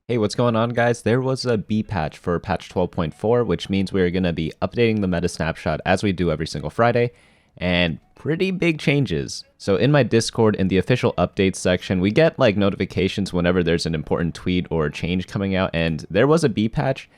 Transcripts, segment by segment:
Hey, what's going on, guys? There was a B patch for patch 12.4, which means we're going to be updating the meta snapshot as we do every single Friday, and pretty big changes. So in my Discord, in the official updates section, we get like notifications whenever there's an important tweet or change coming out, and there was a B patch,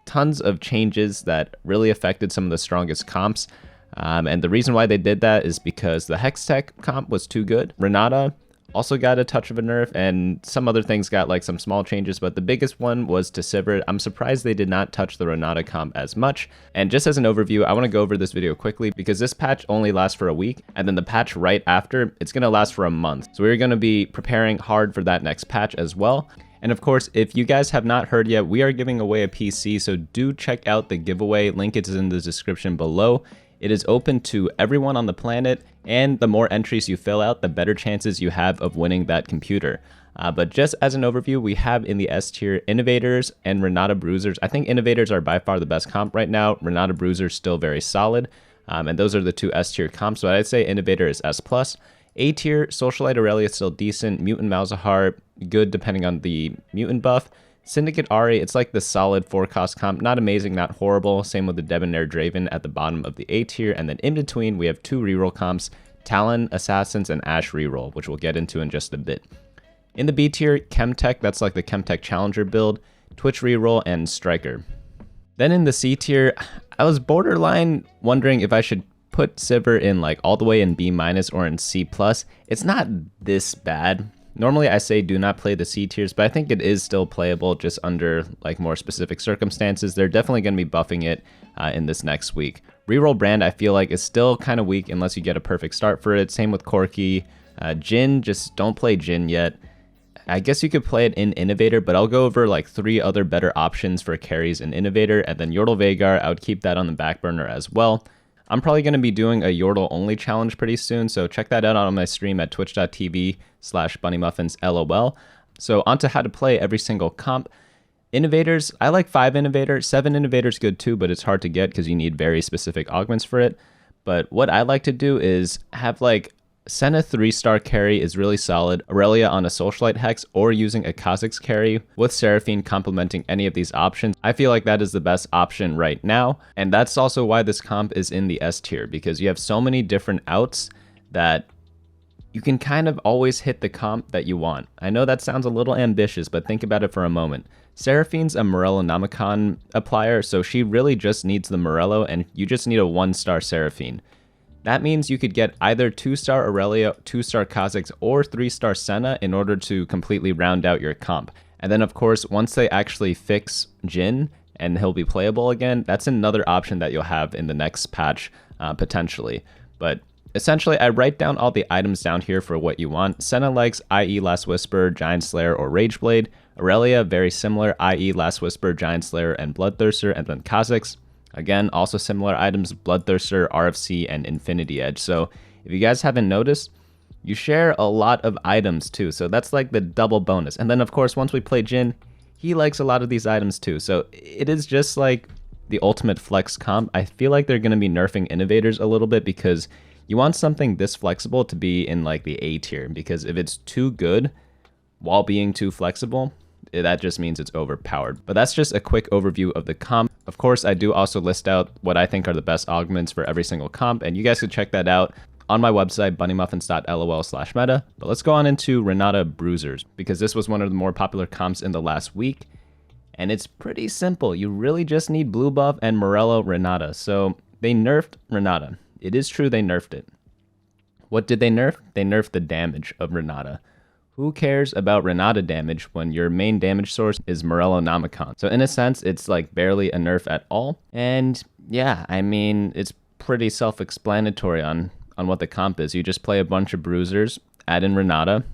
tons of changes that really affected some of the strongest comps. And the reason why they did that is because the Hextech comp was too good. Renata also got a touch of a nerf, and some other things got like some small changes, but the biggest one was to Sivert. I'm surprised they did not touch the Renata comp as much. And just as an overview, I want to go over this video quickly because this patch only lasts for a week, and then the patch right after, it's going to last for a month. So we're going to be preparing hard for that next patch as well. And of course, if you guys have not heard yet, we are giving away a PC, so do check out the giveaway. Link is in the description below. It is open to everyone on the planet, and the more entries you fill out, the better chances you have of winning that computer. But just as an overview, we have in the S tier Innovators and Renata Bruisers. I think Innovators are by far the best comp right now. Renata Bruisers still very solid, and those are the two S tier comps. So I'd say Innovator is S+. A tier, Socialite Irelia is still decent. Mutant Malzahar, good depending on the mutant buff. Syndicate Ahri, it's like the solid 4-cost comp, not amazing, not horrible. Same with the Debonair Draven at the bottom of the A tier. And then in between, we have two reroll comps, Talon, Assassins, and Ashe reroll, which we'll get into in just a bit. In the B tier, Chemtech, that's like the Chemtech Challenger build, Twitch reroll, and Striker. Then in the C tier, I was borderline wondering if I should put Sivert in like all the way in B- or in C+. It's not this bad. Normally I say do not play the C tiers, but I think it is still playable just under like more specific circumstances. They're definitely going to be buffing it in this next week. Reroll brand I feel like is still kind of weak unless you get a perfect start for it. Same with Corki. Jhin, just don't play Jhin yet. I guess you could play it in Innovator, but I'll go over like 3 other better options for carries in Innovator. And then Yordle Veigar, I would keep that on the back burner as well. I'm probably going to be doing a Yordle only challenge pretty soon, so check that out on my stream at twitch.tv/BunnyMuffins LOL. So onto how to play every single comp. Innovators, I like 5 Innovator, 7 Innovators good too, but it's hard to get because you need very specific augments for it. But what I like to do is have like Senna 3-star carry is really solid, Irelia on a Socialite Hex, or using a Kha'Zix carry with Seraphine complementing any of these options. I feel like that is the best option right now, and that's also why this comp is in the S tier, because you have so many different outs that you can kind of always hit the comp that you want. I know that sounds a little ambitious, but think about it for a moment. Seraphine's a Morellonomicon applier, so she really just needs the Morello, and you just need a 1-star Seraphine. That means you could get either 2-star Irelia, 2-star Kha'Zix, or 3-star Senna in order to completely round out your comp. And then of course, once they actually fix Jhin and he'll be playable again, that's another option that you'll have in the next patch, potentially. But essentially, I write down all the items down here for what you want. Senna likes i.e. Last Whisper, Giant Slayer, or Rageblade. Irelia, very similar, i.e. Last Whisper, Giant Slayer, and Bloodthirster, and then Kha'Zix. Again, also similar items, Bloodthirster, RFC, and Infinity Edge. So if you guys haven't noticed, you share a lot of items too. So that's like the double bonus. And then of course, once we play Jhin, he likes a lot of these items too. So it is just like the ultimate flex comp. I feel like they're going to be nerfing Innovators a little bit because you want something this flexible to be in like the A tier. Because if it's too good while being too flexible, that just means it's overpowered. But that's just a quick overview of the comp. Of course, I do also list out what I think are the best augments for every single comp, and you guys can check that out on my website, bunnymuffins.lol/meta. But let's go on into Renata Bruisers, because this was one of the more popular comps in the last week, and it's pretty simple. You really just need blue buff and Morello Renata. So they nerfed Renata. It is true they nerfed it. What did they nerf? They nerfed the damage of Renata. Who cares about Renata damage when your main damage source is Morellonomicon? So in a sense, it's like barely a nerf at all. And yeah, I mean, it's pretty self-explanatory on what the comp is. You just play a bunch of Bruisers, add in Renata,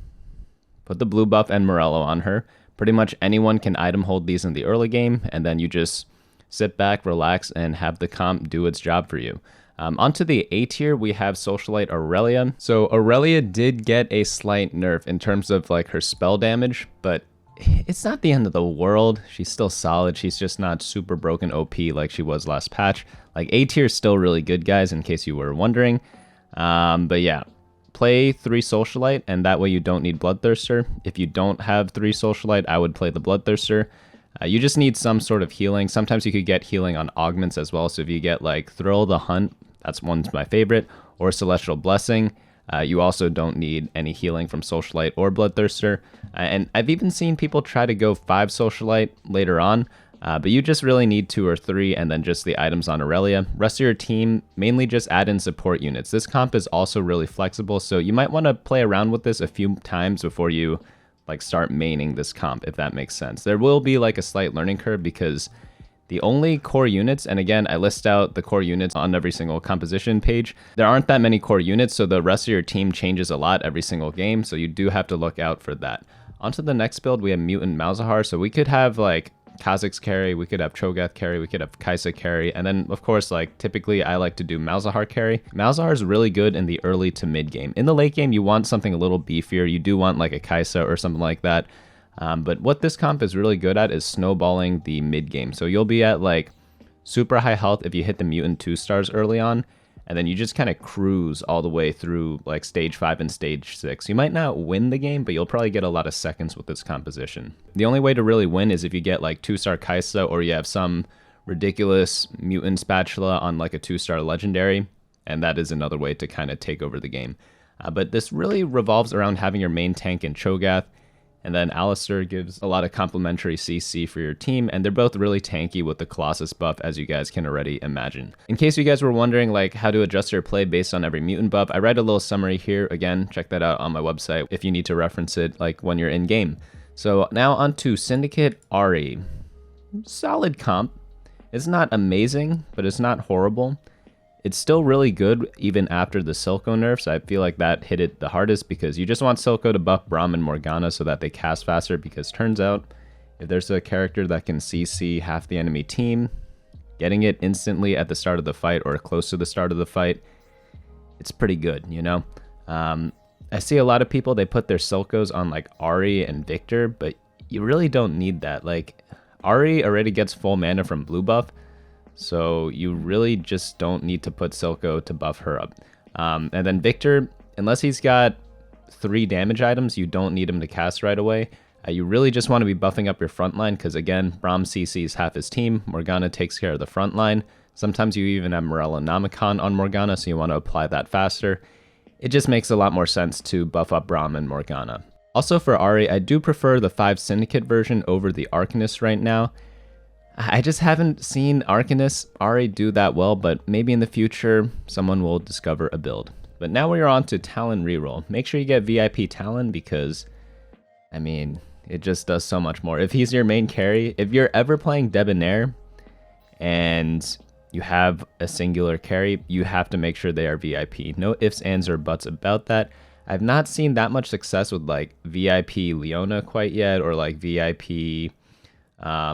put the blue buff and Morello on her. Pretty much anyone can item hold these in the early game, and then you just sit back, relax, and have the comp do its job for you. Onto the A tier, we have Socialite Irelia. So Irelia did get a slight nerf in terms of like her spell damage, but it's not the end of the world. She's still solid. She's just not super broken OP like she was last patch. Like A tier is still really good, guys, in case you were wondering. But yeah, play 3 Socialite, and that way you don't need Bloodthirster. If you don't have 3 Socialite, I would play the Bloodthirster. You just need some sort of healing. Sometimes you could get healing on augments as well. So if you get like Thrill the Hunt, that's one's my favorite, or Celestial Blessing, you also don't need any healing from Socialite or Bloodthirster. And I've even seen people try to go 5 Socialite later on, but you just really need 2 or 3 and then just the items on Irelia. Rest of your team, mainly just add in support units. This comp is also really flexible, so you might want to play around with this a few times before you like start maining this comp, if that makes sense. There will be like a slight learning curve because the only core units, and again, I list out the core units on every single composition page. There aren't that many core units, so the rest of your team changes a lot every single game, so you do have to look out for that. On to the next build, we have Mutant Malzahar, so we could have like Kha'Zix carry, we could have Cho'Gath carry, we could have Kai'Sa carry, and then of course, like typically I like to do Malzahar carry. Malzahar is really good in the early to mid game. In the late game, you want something a little beefier. You do want like a Kai'Sa or something like that. But what this comp is really good at is snowballing the mid game. So you'll be at like super high health if you hit the mutant 2 stars early on, and then you just kind of cruise all the way through like stage 5 and stage 6. You might not win the game, but you'll probably get a lot of seconds with this composition. The only way to really win is if you get like 2-star Kai'Sa, or you have some ridiculous mutant spatula on like a 2-star legendary, and that is another way to kind of take over the game. But this really revolves around having your main tank in Cho'Gath, and then Alistair gives a lot of complementary CC for your team, and they're both really tanky with the Colossus buff, as you guys can already imagine. In case you guys were wondering like how to adjust your play based on every mutant buff, I write a little summary here. Again, check that out on my website if you need to reference it like when you're in game. So now on to Syndicate Ahri. Solid comp. It's not amazing, but it's not horrible. It's still really good even after the Silco nerfs. I feel like that hit it the hardest because you just want Silco to buff Braum and Morgana so that they cast faster, because turns out if there's a character that can CC half the enemy team, getting it instantly at the start of the fight or close to the start of the fight, it's pretty good, you know? I see a lot of people, they put their Silcos on like Ahri and Victor, but you really don't need that. Like Ahri already gets full mana from blue buff, so you really just don't need to put Silco to buff her up. And then Victor, unless he's got 3 damage items, you don't need him to cast right away. You really just want to be buffing up your front line because, again, Braum CCs half his team. Morgana takes care of the front line. Sometimes you even have Morellonomicon on Morgana, so you want to apply that faster. It just makes a lot more sense to buff up Braum and Morgana. Also for Ahri, I do prefer the 5 Syndicate version over the Arcanists right now. I just haven't seen Arcanists Ahri do that well, but maybe in the future someone will discover a build. But now we're on to Talon Reroll. Make sure you get VIP Talon because, I mean, it just does so much more. If he's your main carry, if you're ever playing Debonair and you have a singular carry, you have to make sure they are VIP. No ifs, ands, or buts about that. I've not seen that much success with like VIP Leona quite yet, or like VIP...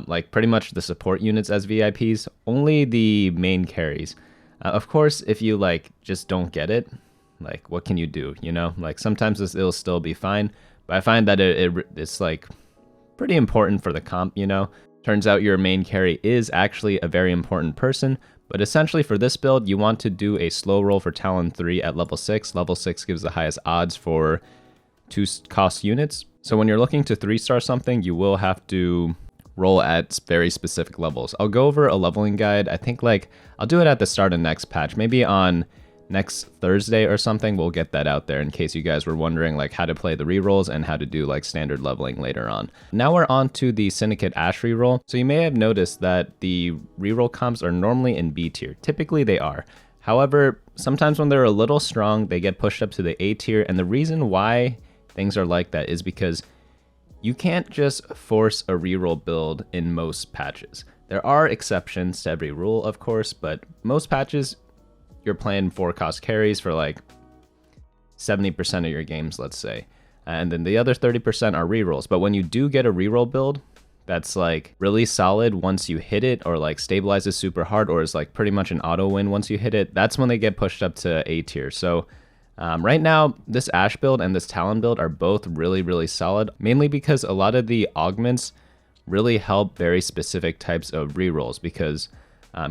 like pretty much the support units as VIPs, only the main carries. Of course, if you like just don't get it, like what can you do, you know? Like sometimes it'll still be fine, but I find that it's like pretty important for the comp, you know? Turns out your main carry is actually a very important person, but essentially for this build, you want to do a slow roll for Talon 3 at level 6. Level 6 gives the highest odds for 2 cost units. So when you're looking to 3-star something, you will have to roll at very specific levels. I'll go over a leveling guide. I think like I'll do it at the start of next patch. Maybe on next Thursday or something, we'll get that out there in case you guys were wondering like how to play the rerolls and how to do like standard leveling later on. Now we're on to the Syndicate Ashe reroll. So you may have noticed that the reroll comps are normally in B tier. Typically they are. However, sometimes when they're a little strong, they get pushed up to the A tier. And the reason why things are like that is because you can't just force a reroll build in most patches. There are exceptions to every rule, of course, but most patches, you're playing 4-cost carries for like 70% of your games, let's say. And then the other 30% are rerolls. But when you do get a reroll build that's like really solid once you hit it, or like stabilizes super hard, or is like pretty much an auto win once you hit it, that's when they get pushed up to A tier. So right now, this Ashe build and this Talon build are both really, really solid, mainly because a lot of the augments really help very specific types of rerolls, because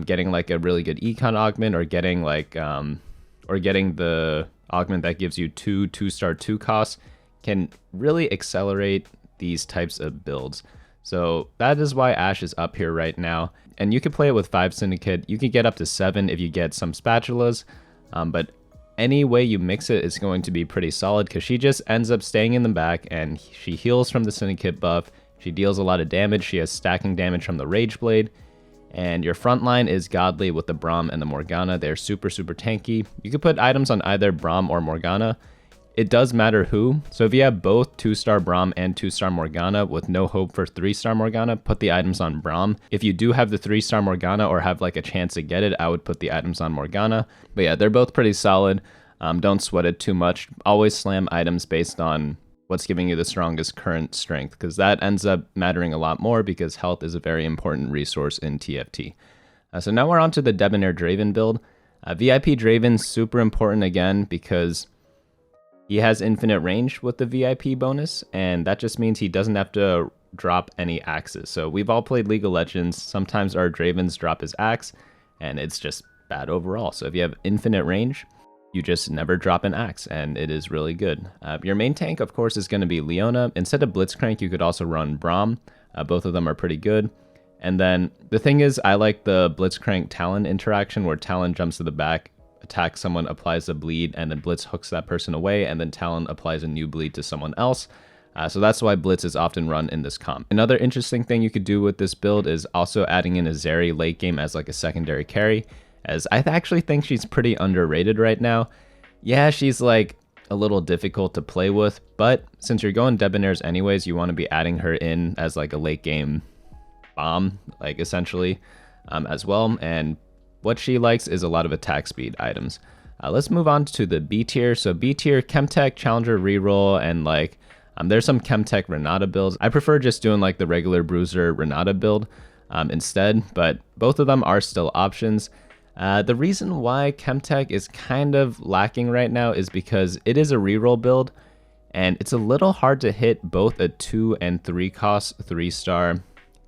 getting like a really good econ augment, or getting like, or getting the augment that gives you 2 2-star 2 costs can really accelerate these types of builds. So that is why Ashe is up here right now. And you can play it with 5 Syndicate. You can get up to 7 if you get some spatulas. But any way you mix it is going to be pretty solid because she just ends up staying in the back and she heals from the Syndicate buff. She deals a lot of damage. She has stacking damage from the Rage Blade. And your front line is godly with the Braum and the Morgana. They're super, super tanky. You can put items on either Braum or Morgana. It does matter who. So if you have both 2-star Braum and 2-star Morgana with no hope for 3-star Morgana, put the items on Braum. If you do have the 3-star Morgana or have like a chance to get it, I would put the items on Morgana. But yeah, they're both pretty solid. Don't sweat it too much. Always slam items based on what's giving you the strongest current strength, because that ends up mattering a lot more because health is a very important resource in TFT. So now we're on to the Debonair Draven build. VIP Draven, super important again because he has infinite range with the VIP bonus, and that just means he doesn't have to drop any axes. So we've all played League of Legends. Sometimes our Dravens drop his axe, and it's just bad overall. So if you have infinite range, you just never drop an axe, and it is really good. Your main tank, of course, is going to be Leona. Instead of Blitzcrank, you could also run Braum. Both of them are pretty good. And then the thing is, I like the Blitzcrank Talon interaction where Talon jumps to the back, attacks someone, applies a bleed, and then Blitz hooks that person away, and then Talon applies a new bleed to someone else. So that's why Blitz is often run in this comp. Another interesting thing you could do with this build is also adding in a Zeri late game as like a secondary carry, as I actually think she's pretty underrated right now. Yeah, she's like a little difficult to play with, but since you're going Debonairs anyways, you want to be adding her in as like a late game bomb, like essentially, as well. And what she likes is a lot of attack speed items. Let's move on to the B tier. So B tier, Chemtech, Challenger Reroll, and like there's some Chemtech Renata builds. I prefer just doing like the regular Bruiser Renata build instead, but both of them are still options. The reason why Chemtech is kind of lacking right now is because it is a reroll build, and it's a little hard to hit both a 2 and 3 cost 3-star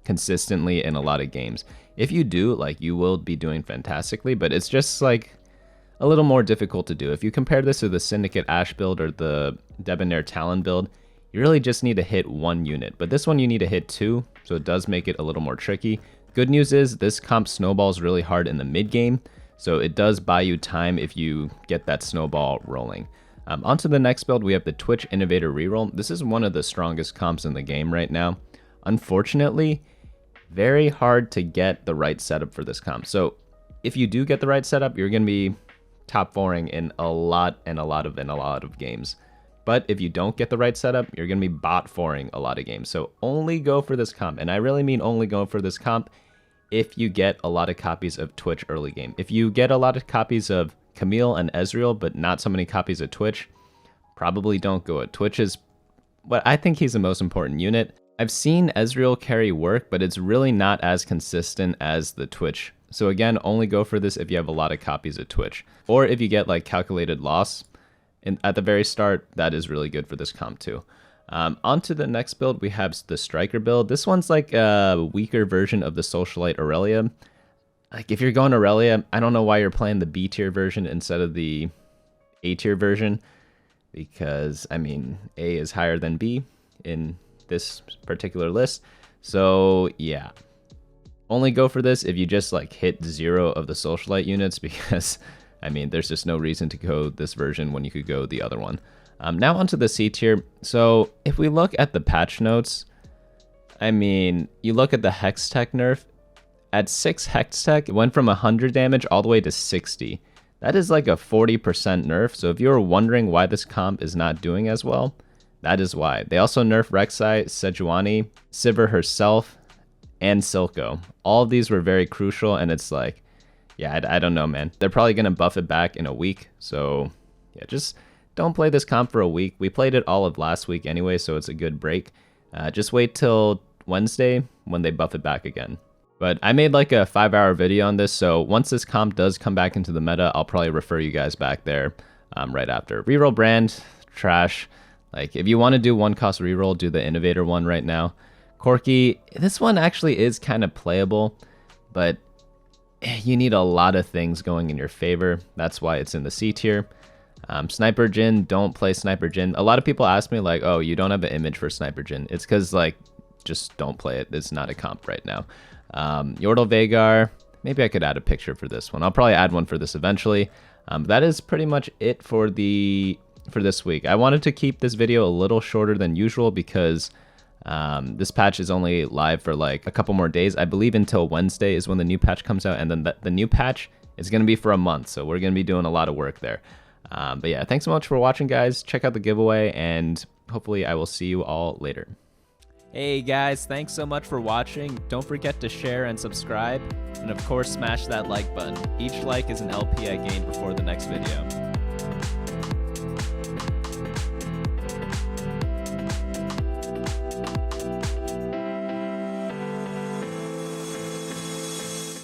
consistently in a lot of games. If you do, like, you will be doing fantastically, but it's just like a little more difficult to do. If you compare this to the Syndicate Ashe build or the Debonair Talon build, you really just need to hit 1 unit, but this one you need to hit 2, so it does make it a little more tricky. Good news is this comp snowballs really hard in the mid game, so it does buy you time if you get that snowball rolling. Onto the next build, we have the Twitch Innovator Reroll. This is one of the strongest comps in the game right now. Unfortunately, very hard to get the right setup for this comp. So if you do get the right setup, you're going to be top 4ing in a lot of games. But if you don't get the right setup, you're going to be bot 4ing a lot of games. So only go for this comp. And I really mean only go for this comp if you get a lot of copies of Twitch early game. If you get a lot of copies of Camille and Ezreal, but not so many copies of Twitch, probably don't go it. Twitch is what I think he's the most important unit. I've seen Ezreal carry work, but it's really not as consistent as the Twitch. So again, only go for this if you have a lot of copies of Twitch. Or if you get like calculated loss at the very start, that is really good for this comp too. On to the next build, we have the Striker build. This one's like a weaker version of the Socialite Irelia. Like if you're going Irelia, I don't know why you're playing the B tier version instead of the A tier version, because I mean, A is higher than B in this particular list. So yeah, only go for this if you just like hit 0 of the Socialite units, because I mean, there's just no reason to go this version when you could go the other one. Now onto the C tier. So if we look at the patch notes, I mean, you look at the Hextech nerf. At 6 Hextech, it went from 100 damage all the way to 60. That is like a 40% nerf. So if you were wondering why this comp is not doing as well, that is why. They also nerfed Rek'Sai, Sejuani, Sivir herself, and Silco. All of these were very crucial, and it's like, yeah, I don't know, man. They're probably going to buff it back in a week. So yeah, just don't play this comp for a week. We played it all of last week anyway, so it's a good break. Just wait till Wednesday when they buff it back again. But I made like a 5-hour video on this, so once this comp does come back into the meta, I'll probably refer you guys back there right after. Reroll brand, trash. Like if you want to do 1-cost reroll, do the Innovator one right now. Corki, this one actually is kind of playable, but you need a lot of things going in your favor. That's why it's in the C tier. Sniper Jhin, don't play Sniper Jhin. A lot of people ask me like, oh, you don't have an image for Sniper Jhin. It's because like, just don't play it. It's not a comp right now. Yordle Veigar, maybe I could add a picture for this one. I'll probably add one for this eventually. That is pretty much it for this week. I wanted to keep this video a little shorter than usual because this patch is only live for like a couple more days. I believe until Wednesday is when the new patch comes out, and then the new patch is going to be for a month, so we're going to be doing a lot of work there. But yeah, thanks so much for watching, guys. Check out the giveaway, and hopefully I will see you all later. Hey guys, thanks so much for watching. Don't forget to share and subscribe, and of course smash that like button. Each like is an LP I gain before the next video.